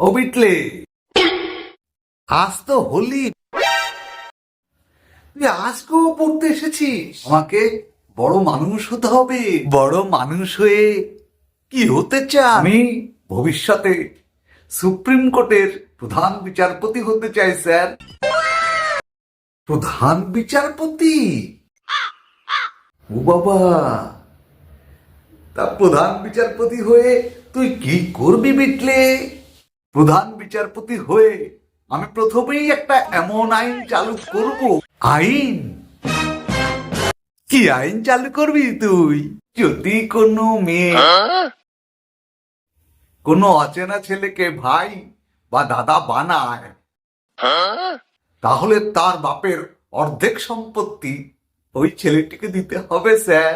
ও বিটলে, আজ তো হোলি, তুই আজকেও পড়তে এসেছিস? আমাকে বড় মানুষ হতে হবে। বড় মানুষ হয়ে কি হতে চান? আমি ভবিষ্যতে সুপ্রিম কোর্টের প্রধান বিচারপতি হতে চাই স্যার। প্রধান বিচারপতি? ও বাবা, তা প্রধান বিচারপতি হয়ে তুই কি করবি বিটলে? প্রধান বিচারপতি হয়ে আমি প্রথমেই একটা এমন আইন চালু করব। আইন? কি আইন চালু করবি তুই? যদি কোনো মেয়ে কোনো অচেনা ছেলেকে ভাই বা দাদা বানায়, তাহলে তার বাপের অর্ধেক সম্পত্তি ওই ছেলেটিকে দিতে হবে স্যার।